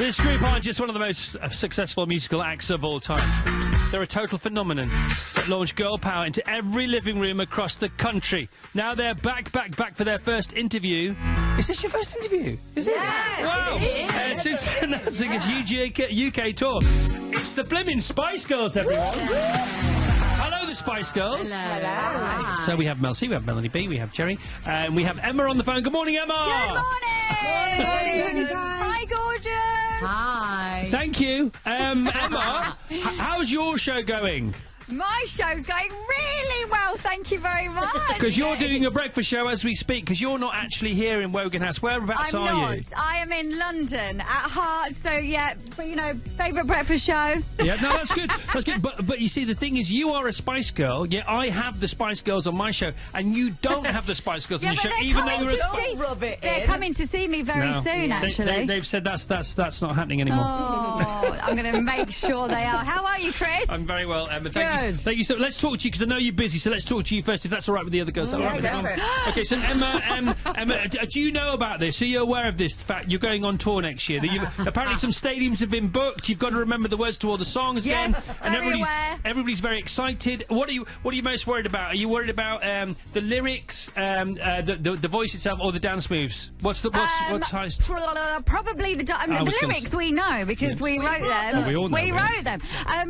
This group are just one of the most successful musical acts of all time. They're a total phenomenon that launched girl power into every living room across the country. Now they're back for their first interview. Is this your first interview? Is it? Yes, Wow! it is. Since announcing its UK tour, it's the blimmin' Spice Girls, everyone. Hello, the Spice Girls. Hello. So we have Mel C, we have Melanie B, we have Jerry, and we have Emma on the phone. Good morning, Emma. Good morning. Hi, gorgeous. Hi. Thank you. Emma, how's your show going? My show's going really well, thank you very much. Because you're doing a breakfast show as we speak, because you're not actually here in Wogan House. Whereabouts I'm are not. you? I am in London at heart, so yeah, but, you know, favourite breakfast show. Yeah, no, that's good. That's good. But you see, the thing is, you are a Spice Girl, yet I have the Spice Girls on my show, and you don't have the Spice Girls on Yeah, your show, but they're even though coming you're a to Spice see- Rub it They're in. coming to see me very soon, actually. They've said that's not happening anymore. Oh, I'm going to make sure they are. How are you, Chris? I'm very well, Emma. Thank you. Good. Thank you. So let's talk to you because I know you're busy. So let's talk to you first, if that's all right with the other girls. All right with go them? for it. Okay. So Emma, do you know about this? Are you aware of this fact? You're going on tour next year. Apparently, some stadiums have been booked. You've got to remember the words to all the songs again. Yes, And very aware. everybody's very excited. What are you most worried about? Are you worried about the lyrics, the voice itself, or the dance moves? What's highest? Probably the lyrics we know because we wrote them. Well, we all know, we yeah. wrote them.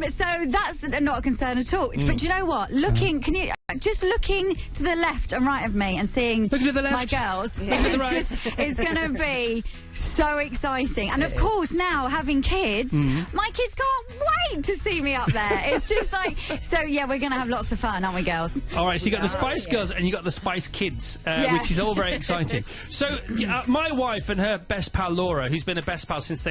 So that's not a concern at all. But do you know what? Looking to the left and right of me and seeing Look to the left. my girls, to the right. it's going to be so exciting. And of course, now having kids, my kids can't wait to see me up there. It's just like, so yeah, we're going to have lots of fun, aren't we, girls? All right, so you got the Spice Girls and you got the Spice Kids, which is all very exciting. So my wife and her best pal Laura, who's been a best pal since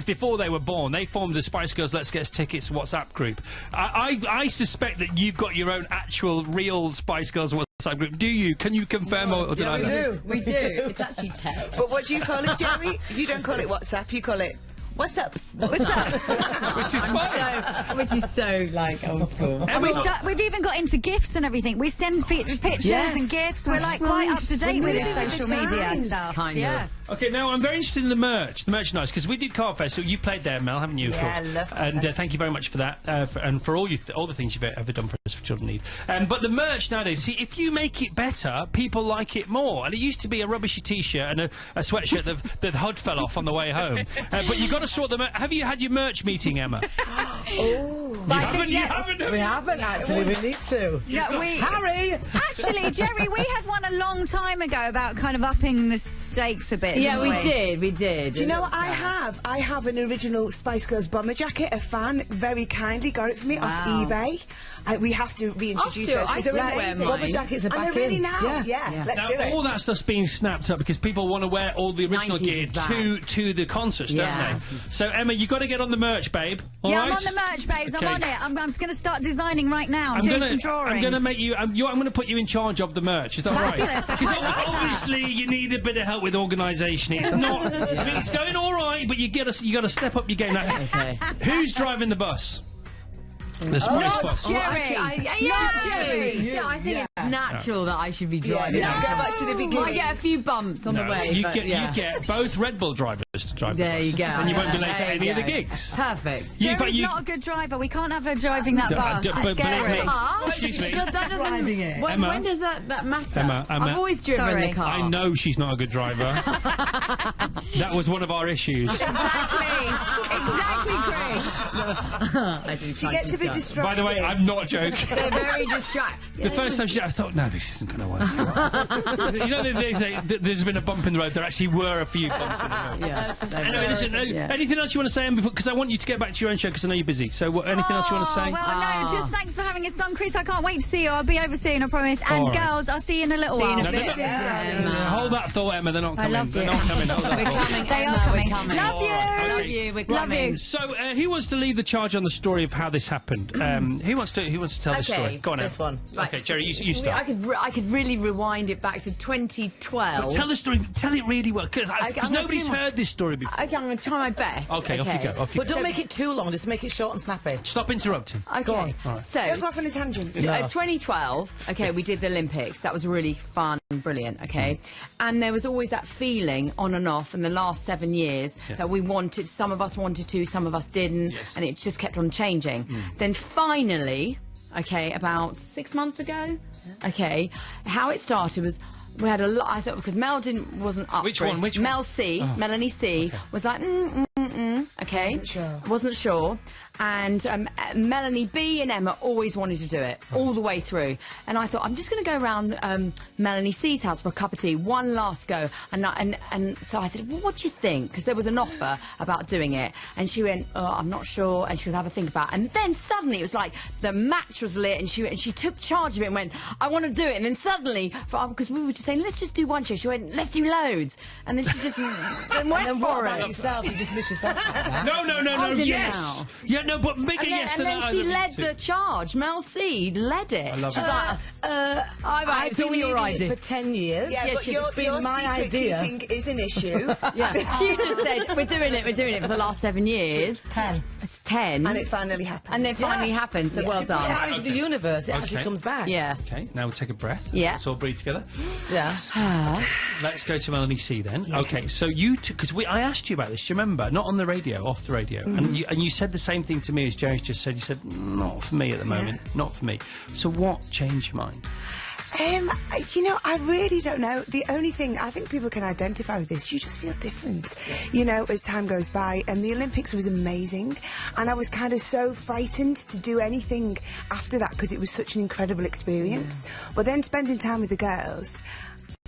before they were born, they formed the Spice Girls Let's Get Tickets WhatsApp group. I suspect that you've got your own actual real Spice Girls WhatsApp group. Do you? Can you confirm or deny that? We do. It's actually text. But what do you call it, Jerry? You don't call it WhatsApp, you call it What's up? What's up? Which is fun. Which is so, like, old school. And we've even got into gifts and everything. We send pictures and gifts. We're like quite up to date with this social media stuff. Kind of. Okay, now I'm very interested in the merchandise, because we did Carfest, so you played there, Mel, haven't you? Yeah, I love And Carfest. thank you very much for that, and for all the things you've ever done for us for Children Need. But the merch nowadays, see, if you make it better, people like it more. And it used to be a rubbishy T-shirt and a sweatshirt that the hood fell off on the way home. But you've got to sort them out. Have you had your merch meeting, Emma? You haven't? We haven't, actually. We need to. No, Harry! Actually, Jerry, we had one a long time ago about kind of upping the stakes a bit. Yeah, didn't we did. Do you know what I have? I have an original Spice Girls bomber jacket. A fan very kindly got it for me off eBay. We have to reintroduce those. I They're still wear amazing. mine. Bomber jackets are And back they're ready in. now. Yeah. Let's Now, do it. all that stuff's being snapped up because people want to wear all the original 90s gear is back. to the concerts, Yeah. don't they? So, Emma, you've got to get on the merch, babe. All Yeah, right? I'm on the merch, babes. Okay. I'm on it. I'm going to start designing right now. I'm doing some drawings. I'm going to make you. I'm going to put you in charge of the merch. Is that Fabulous, I right? Because quite like that. obviously you need a bit of help with organisation. It's not. I mean, it's going all right, but you got to step up your game. Now, Okay. who's driving the bus? The Spice bus. Jerry. Jerry. Jerry. Yeah, I think it's natural that I should be driving. Go back to the beginning. I get a few bumps on the No, way. you but get yeah. you get both Red Bull drivers to drive the There bus. you go. And you won't be late for There any you of the go. gigs. Perfect. In fact, Jerry's not a good driver. We can't have her driving that bus. It's believe scary. me. Ah, Excuse me. That doesn't. Driving it. Emma. When does that matter? Emma. I've always driven Sorry. the car. I know she's not a good driver. That was one of our issues. Exactly, Chris. She gets a bit distracted. By the way, I'm not joking. They're very distracted. The first time she did, I thought, no, this isn't going to work. You know, they say that there's been a bump in the road. There actually were a few bumps in the road. Yeah. Anyway, listen, anything else you want to say, Emma? Because I want you to get back to your own show, because I know you're busy. So, anything else you want to say? Well, no, just thanks for having us on, Chris. I can't wait to see you. I'll be over soon, I promise. And All right. girls, I'll see you in a little while. No, Hold that thought, Emma. They're not coming. love They're you. not coming. Hold that We're thought. coming. They Emma, are we're coming. Love you. Love you. We're Love coming. you. So, who wants to lead the charge on the story of how this happened? Who wants to tell the story? Go on, this Emma. one. Right. Okay, Jerry, you start. I could really rewind it back to 2012. But tell the story. Tell it really well, because I'm gonna nobody's do my- heard this story before. Okay, I'm going to try my best. Okay, off you go. Off you But go. don't make it too long, just make it short and snappy. Stop interrupting. Okay. Go on. All right. So, Don't go off on a tangent. 2012, okay, we did the Olympics. That was really fun. brilliant, okay? And there was always that feeling on and off in the last 7 years that we wanted, some of us wanted to, some of us didn't, and it just kept on changing. Then finally, okay, about 6 months ago, okay, how it started was we had a lot, I thought, because Mel wasn't up for it. Which Mel one? C, Melanie C, was like, okay. Wasn't sure. And Melanie B and Emma always wanted to do it all the way through. And I thought, I'm just going to go around Melanie C's house for a cup of tea, one last go. And so I said, well, what do you think? Because there was an offer about doing it. And she went, oh, I'm not sure. And she goes, have a think about it. And then suddenly it was like the match was lit and she took charge of it and went, I want to do it. And then suddenly, because we were just saying, let's just do one show. She went, let's do loads. And then she just went for it. Yourself, you dismiss yourself like that. No, yes. Yeah, no, but bigger yes than that. And then she led the charge. Mel C led it. I love She's it. like, I've been your idea for 10 years. Yeah, but it's been my idea. Keeping is an issue. Yeah, she just said, we're doing it for the last 7 years. 10. It's 10. And it finally happened. And it finally happened, so well done. Out into the universe, it actually comes back. Yeah. Okay, now we'll take a breath. Yeah. Let's all breathe together. Yeah. Let's go to Melanie C then. Yes. Okay, so you because I asked you about this. Do you remember? Not on the radio, off the radio, and you said the same thing to me as Jerry's just said. You said not for me at the moment, not for me. So what changed your mind? You know, I really don't know. The only thing I think people can identify with this, you just feel different, you know, as time goes by. And the Olympics was amazing, and I was kind of so frightened to do anything after that because it was such an incredible experience. But then spending time with the girls.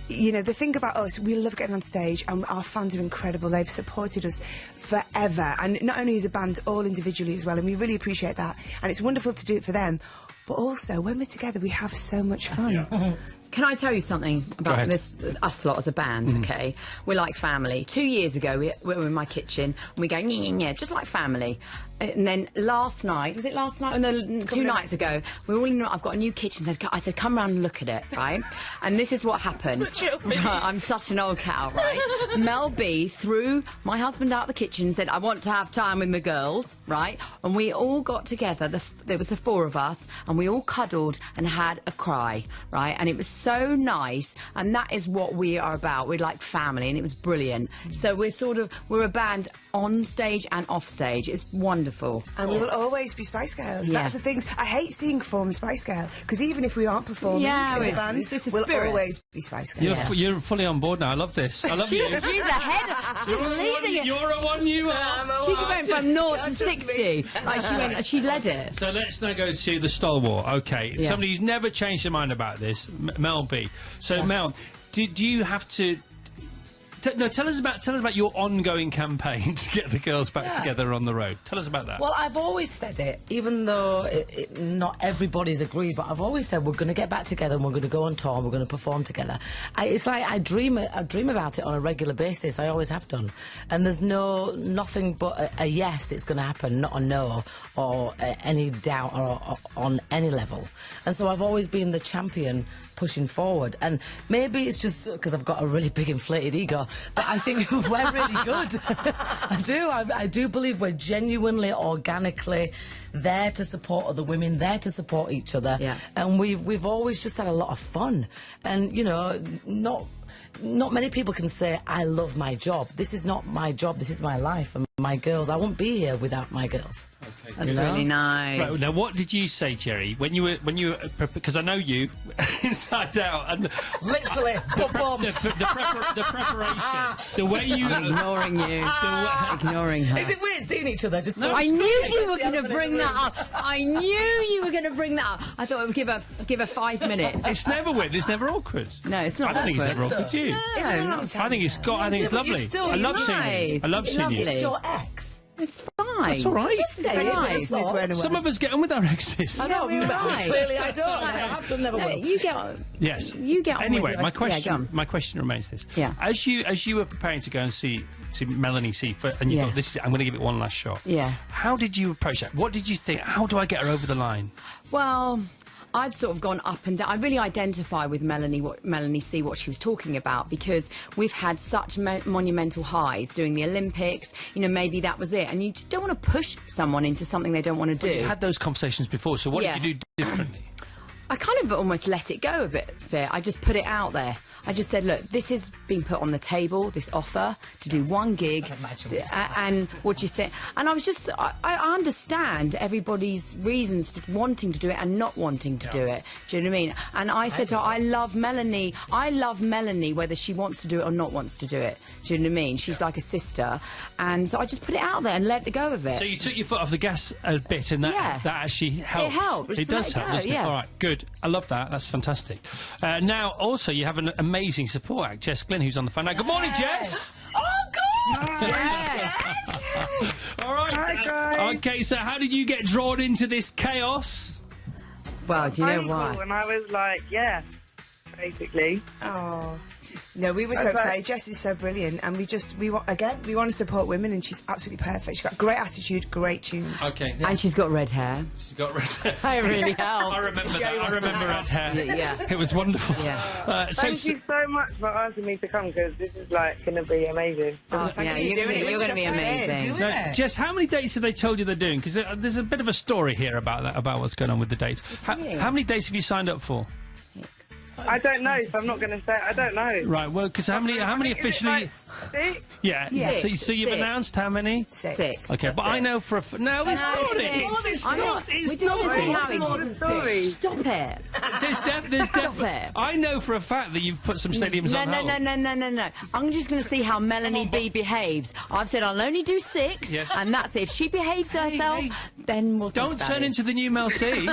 You know, the thing about us, we love getting on stage and our fans are incredible. They've supported us forever. And not only as a band, all individually as well. And we really appreciate that. And it's wonderful to do it for them. But also, when we're together, we have so much fun. Yeah. Can I tell you something about this, us lot as a band, okay? We're like family. 2 years ago, we were in my kitchen, and we go, yeah, just like family. And then last night, was it last night? No, 2 nights ago, we were all in, I've got a new kitchen. I said, come round and look at it, right? And this is what happened. I'm such an old cow, right? Mel B threw my husband out the kitchen and said, I want to have time with my girls, right? And we all got together, there was the 4 of us, and we all cuddled and had a cry, right? And it was so nice, and that is what we are about. We're like family, and it was brilliant. So we're a band on stage and off stage. It's wonderful. And we will always be Spice Girls. Yeah. That's the thing. I hate seeing former Spice Girl, because even if we aren't performing as a band, we'll always be Spice Girls. You're fully on board now. I love this. I love you. She's ahead. She's leading it. You're a one you are. She went from 0 to 60. Like she led it. So let's now go to the stalwart. Okay, somebody who's never changed their mind about this, Mel B. So Mel, do you have to? Tell us about your ongoing campaign to get the girls back together on the road. Tell us about that. Well, I've always said it, even though not everybody's agreed, but I've always said we're going to get back together and we're going to go on tour and we're going to perform together. It's like I dream about it on a regular basis. I always have done. And there's nothing but a yes, it's going to happen, not a no or any doubt or on any level. And so I've always been the champion pushing forward. And maybe it's just because I've got a really big inflated ego, but I think we're really good. I do believe we're genuinely, organically there to support other women, there to support each other. Yeah. And we've always just had a lot of fun. And, you know, not many people can say, I love my job. This is not my job, this is my life. And my girls, I wouldn't be here without my girls. Okay. That's really nice. Right, now, what did you say, Jerry, when you were because I know you inside out, and literally the preparation, the way you I'm ignoring you, ignoring her. Is it weird seeing each other? Just I knew you were going to bring that up. I knew you were going to bring that up. I thought I would give her 5 minutes. It's never weird. It's never awkward. No, it's not. I don't think it's ever awkward to you. I think it's lovely. I love seeing you. I love seeing you. It's your ex. It's fine. That's all right. Just say it. Some of us get on with our exes. I know, right. Clearly I don't. I have done, never will. You get on. Yes. You get on. Anyway, with my question remains this. Yeah. As you were preparing to go and see Melanie C, and you thought, I'm going to give it one last shot. Yeah. How did you approach that? What did you think? How do I get her over the line? Well, I'd sort of gone up and down. I really identify with Melanie C, what she was talking about, because we've had such monumental highs doing the Olympics. You know, maybe that was it. And you don't want to push someone into something they don't want to do. You've had those conversations before, so what did you do differently? I kind of almost let it go a bit. I just put it out there. I just said, look, this is being put on the table, this offer to do one gig, and what do you think? And I was just, I understand everybody's reasons for wanting to do it and not wanting to do it. Do you know what I mean? And I said to her, I love Melanie, whether she wants to do it or not wants to do it. Do you know what I mean? She's like a sister. And so I just put it out there and let go of it. So you took your foot off the gas a bit, and that actually helps. It helps. It does help, doesn't it? All right, good. I love that. That's fantastic. Now, also, you have an amazing support act, Jess Glynn, who's on the phone now. Good morning, Jess. Oh, God! All right. Hi, guys. Okay, so how did you get drawn into this chaos? Well, do you know why? And I was like, yeah, basically. Oh. No, we were so excited. Jess is so brilliant, and we want to support women, and she's absolutely perfect. She's got great attitude, great tunes. Okay. And she's got red hair. She's got red hair. I really help. I remember that. I remember red hair. Yeah. It was wonderful. Yeah. Thank you so much for asking me to come, because this is like going to be amazing. Yeah, you're going to be amazing. Now, Jess, how many dates have they told you they're doing? Because there's a bit of a story here about that, about what's going on with the dates. How many dates have you signed up for? I don't know, so I'm not going to say. I don't know. Right. Well, because how many officially? Like 6? Yeah. So you've announced how many? 6. Okay, but I know for no, it's not it. It's not. It's We not just it. how it. Stop it. There's definitely. I know for a fact that you've put some stadiums on hold. No. I'm just going to see how Melanie B behaves. I've said I'll only do 6, Yes. and that's it. If she behaves herself, then we'll Don't think about turn it. into the new Mel C.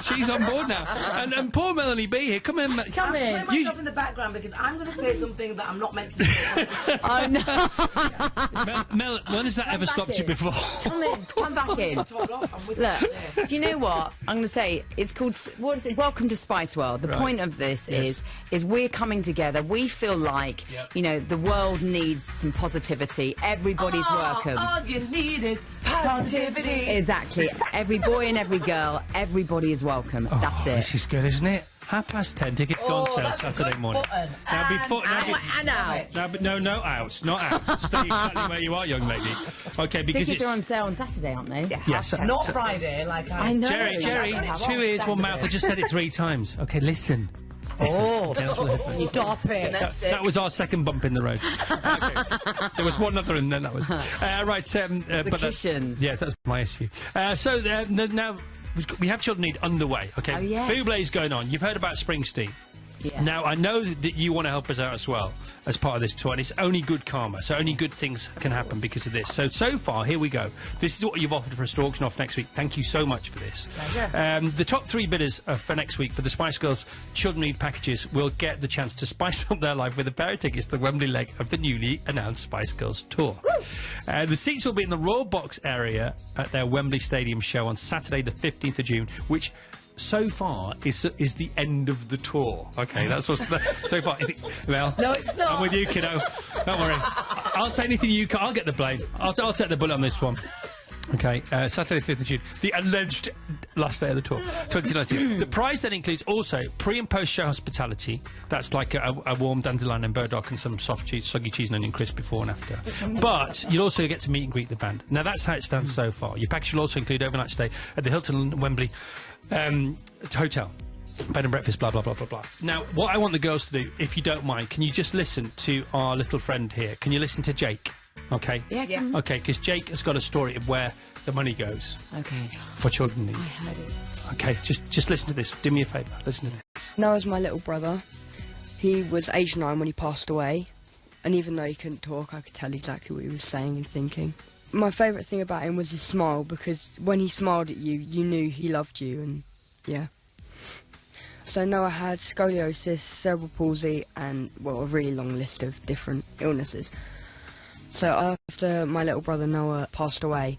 She's on board now. And poor Melanie B here. Come in. Come in. Play myself in the background because I'm going to say something that I'm not meant to say. I know. Mel, when has that ever stopped you before? Come back in. Look, do you know what? I'm going to say it's called. What is it? Welcome to Spice World. The point of this is we're coming together. We feel like the world needs some positivity. Everybody's welcome. All you need is positivity. Exactly. Every boy and every girl, everybody is welcome. That's it. This is good, isn't it? 10:30, tickets go on sale that's a Saturday good morning. button. Now before, And out. no outs, not outs. Stay exactly where you are, young lady. Okay, because Tickets are on sale on Saturday, aren't they? yes. Not Friday, like I know. Jerry, 2 ears, 1 mouth. I just said it 3 times. Okay, listen. Oh, Yeah, stop it. that was our second bump in the road. Okay. There was one other, and then that was right. But cushions. Yes, that's my issue. So now. We have Children Need underway, okay? Oh, yes. Bublé's going on. You've heard about Springsteen. Yeah. Now, I know that you want to help us out as well as part of this tour, and it's only good karma, so only good things can happen because of this. So far, here we go. This is what you've offered for us to auction off next week. Thank you so much for this. The top 3 bidders for next week for the Spice Girls Children Need packages will get the chance to spice up their life with a pair of tickets to the Wembley leg of the newly announced Spice Girls tour. The seats will be in the Royal Box area at their Wembley Stadium show on Saturday the 15th of June, which so far is the end of the tour. Okay, that's what's so far. Well, No, it's not. I'm with you, kiddo. Don't worry. I'll say anything you can. I'll get the blame. I'll take the bullet on this one. Okay, Saturday, 5th of June, the alleged last day of the tour, 2019. The prize then includes also pre- and post-show hospitality. That's like a warm dandelion and burdock and some soft cheese, soggy cheese and onion crisp before and after. But you'll also get to meet and greet the band. Now, that's how it stands so far. Your package will also include overnight stay at the Hilton Wembley Hotel. Bed and breakfast, blah, blah, blah, blah, blah. Now, what I want the girls to do, if you don't mind, can you just listen to our little friend here? Can you listen to Jake? Okay? Yeah. Okay, because Jake has got a story of where the money goes Okay. for Children Need. I heard it. Okay, just listen to this. Do me a favour. Listen to this. Noah's my little brother. He was age 9 when he passed away, and even though he couldn't talk, I could tell exactly what he was saying and thinking. My favourite thing about him was his smile, because when he smiled at you, you knew he loved you, and yeah. So Noah had scoliosis, cerebral palsy, and, well, a really long list of different illnesses. So after my little brother Noah passed away,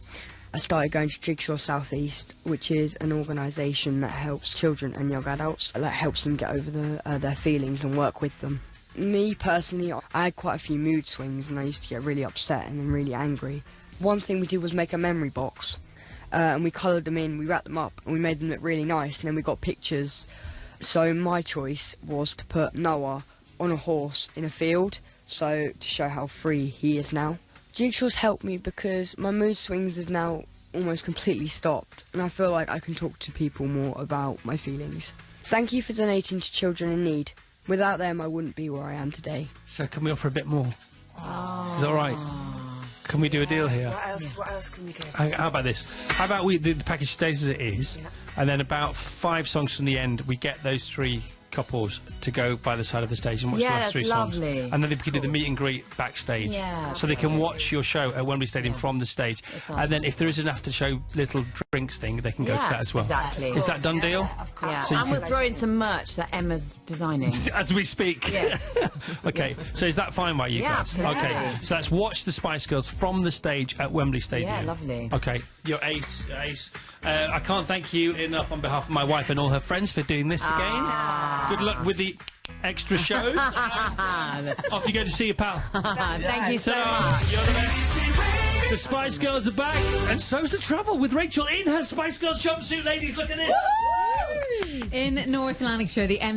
I started going to Jigsaw South East, which is an organisation that helps children and young adults, that helps them get over their feelings and work with them. Me personally, I had quite a few mood swings and I used to get really upset and then really angry. One thing we did was make a memory box, and we coloured them in, we wrapped them up and we made them look really nice, and then we got pictures. So my choice was to put Noah on a horse in a field, so to show how free he is now. Jigsaw's helped me because my mood swings have now almost completely stopped, and I feel like I can talk to people more about my feelings. Thank you for donating to Children in Need. Without them, I wouldn't be where I am today. So can we offer a bit more? Is that all right? Can we do a deal here? What else can we get? How about this? How about the package stays as it is, and then about 5 songs from the end, we get those 3 couples to go by the side of the stage and watch the last 3 songs. lovely. And then they can do the meet and greet backstage. Yeah, so they can watch your show at Wembley Stadium from the stage. And then if there is an after-show little drinks thing, they can go to that as well. Exactly. Is that done deal? Of course. Yeah, So you and we'll throw in some merch that Emma's designing. As we speak. Yes. Okay, so is that fine by you Yeah, guys? absolutely. Okay, so that's watch the Spice Girls from the stage at Wembley Stadium. Yeah, lovely. Okay, you're ace, you're ace. I can't thank you enough on behalf of my wife and all her friends for doing this again. Good luck with the extra shows. Off you go to see your pal. Thank you so Ta-ra. much. You're the best. The Spice Girls are back, and so's the travel with Rachel in her Spice Girls jumpsuit. Ladies, look at this. In North Lanarkshire, the